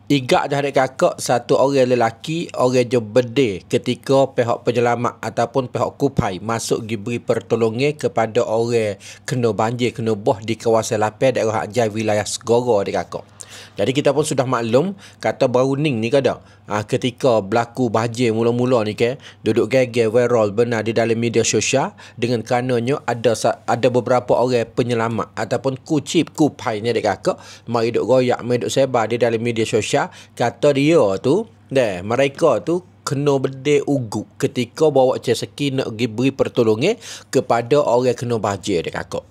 Igak dah adik kakak satu orang lelaki, orang je berdeh ketika pihak penyelamat ataupun pihak kupai masuk diberi pertolongan kepada orang kena banjir, kena boh di kawasan Lapar daerah Ajai wilayah Segoro adik kakak. Jadi kita pun sudah maklum kata Browning ni kadang ketika berlaku banjir mula-mula ni duduk geger viral benar di dalam media sosial dengan karenanya ada beberapa orang penyelamat ataupun kupai ni adik kakak mari duk royak, mari duk sebar di dalam media sosial kata dia tu mereka tu kena berdek ugut ketika bawa jet-ski nak pergi beri pertolongan kepada orang kena banjir dia kakak.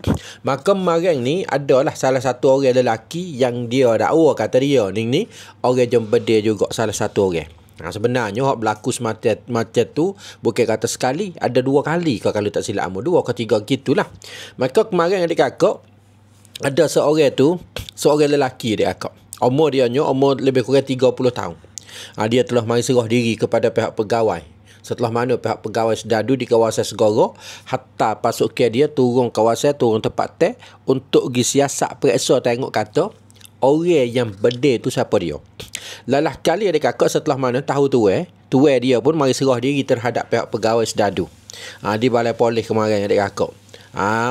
Maka kemarin ni adalah salah satu orang lelaki yang dia dakwa kata dia ni orang jom berdek juga salah satu orang. Sebenarnya hak berlaku semacam tu bukan kata sekali, ada dua kali kalau tak silap amu, dua ke tiga gitulah. Maka kemarin adik kakak ada seorang lelaki adik kakak. Umur lebih kurang 30 tahun. Dia telah mari serah diri kepada pihak pegawai. Setelah mana pihak pegawai Sedadu di kawasan Segoro hatta pasukan dia turun tempat untuk pergi siasat periksa tengok kata orang yang berdeh tu siapa dia. Lalah kali adik kakak setelah mana tahu tuai dia pun mari serah diri terhadap pihak pegawai Sedadu. Di balai polis kemarin adik kakak.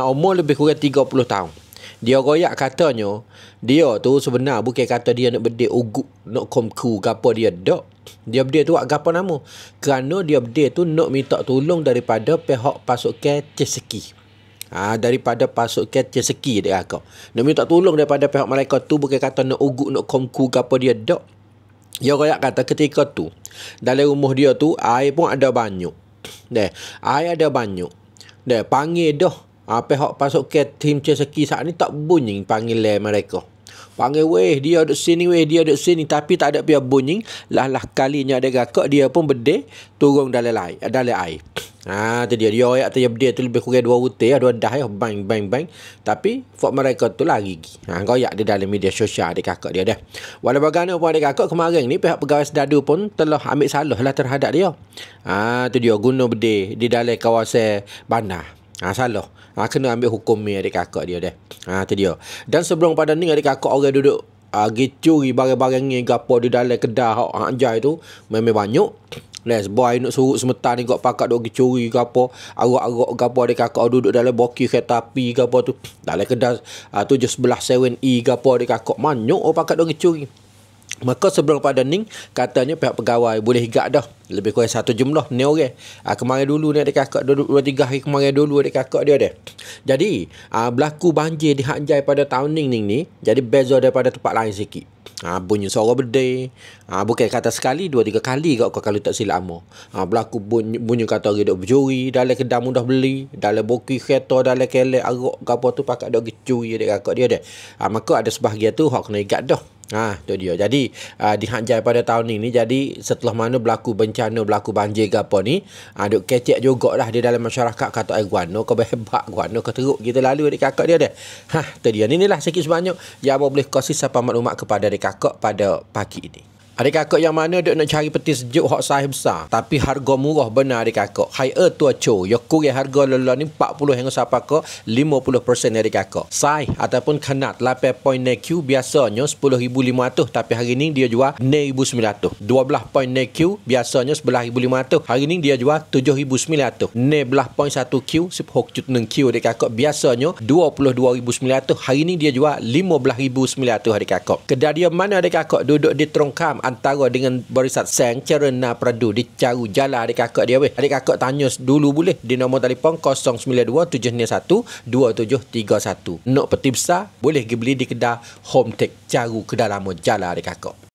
Umur lebih kurang 30 tahun. Dia royak katanya dia tu sebenar bukan kata dia nak berdek ugut, nak komku gapo dia dak. Dia berdek tu gapo nama? Kerana dia berdek tu nak minta tolong daripada pihak pasukan jet-ski. Daripada pasukan jet-ski dia kakak. Nak minta tolong daripada pihak mereka tu bukan kata nak ugut, nak komku gapo dia dak. Dia royak kata ketika tu dalam rumah dia tu air pun ada banyak. Air ada banyak. Panggil dah pihak pasukan tim jet-ski saat ni tak bunyi panggil mereka. Panggil dia duduk sini, tapi tak ada pihak bunyi. Lah kalinya ada kakak dia pun berdek turun dalam air. Tu dia ayat tu dia tu lebih kurang 2 butir, 2 dah bang. Tapi fok mereka tu lari gigi. Goyak di dalam media sosial adik kakak dia dah. Walau bagaimanapun adik kakak kemarin ni pihak pegawai Sedadu pun telah ambil salah lah terhadap dia. Tu dia guna berdek di dalam kawasan bandar. Salah. Kena ambil hukum ni adik kakak dia dah. Tu dia. Dan sebelum pada ni adik kakak orang duduk curi barang-barang ni gapo di dalam kedah hak Ajai tu memang banyak. Boy nak suruh semetar ni kau pakat duk curi gapo, arak-arak gapo adik kakak duduk dalam boki kereta api gapo tu. Dalam kedah tu je sebelah 7E gapo adik kakak banyak orang pakat duk curi. Maka sebelum pada ni katanya pihak pegawai boleh higak dah lebih kurang satu jumlah ni orang. Kemarin dulu ni adik kakak 2-3 hari kemarin dulu adik kakak dia dah. Jadi berlaku banjir di Hak Jai pada tahun ni jadi beza daripada tempat lain sikit. Bunyi suara berdeh. Bukan kata sekali 2-3 kali kalau tak silap amu. Berlaku bunyi kata orang duk bercuri dalam kedai mudah beli, dalam boki kereta, dalam kelek arak gapo tu pakat duk curi adik kakak dia dah. Maka ada sebahagian tu hak kena ikat dah. Tu dia. Jadi di Hak Jai pada tahun ni jadi setelah mana berlaku bencana, berlaku banjir ke apa ni, duk kecek jugalah di dalam masyarakat kata guano ke hebat guano ke teruk kita lalu adik kakak dia dah. Tu dia. Inilah sikit sebanyak yang abang boleh kongsi siapa maklumat kepada adik kakak pada pagi ini. Adik kakak yang mana duk nak cari peti sejuk hak saiz besar tapi harga murah benar adik kakak. Hai tua co ya kurang harga lala ni 40 hingga sampai ke 50% adik kakak. Saiz ataupun kanat 8.9Q biasanya 10,500 tapi hari ni dia jual 9,900. 12.9Q biasanya 11,500. Hari ni dia jual 7,900. 12.1Q 16.9Q adik kakak biasanya 22,900. Hari ni dia jual 15,900 adik kakak. Kedai dia mana adik kakak duduk di Trongkam antara dengan Barisan Seng Cerena Pradu di Caru Jalan adik kakak dia adik kakak tanya dulu boleh di nombor telefon 092-791-2731. Nak peti besar boleh pergi beli di kedai Home Tech Caru Kedai Lama Jalan adik kakak.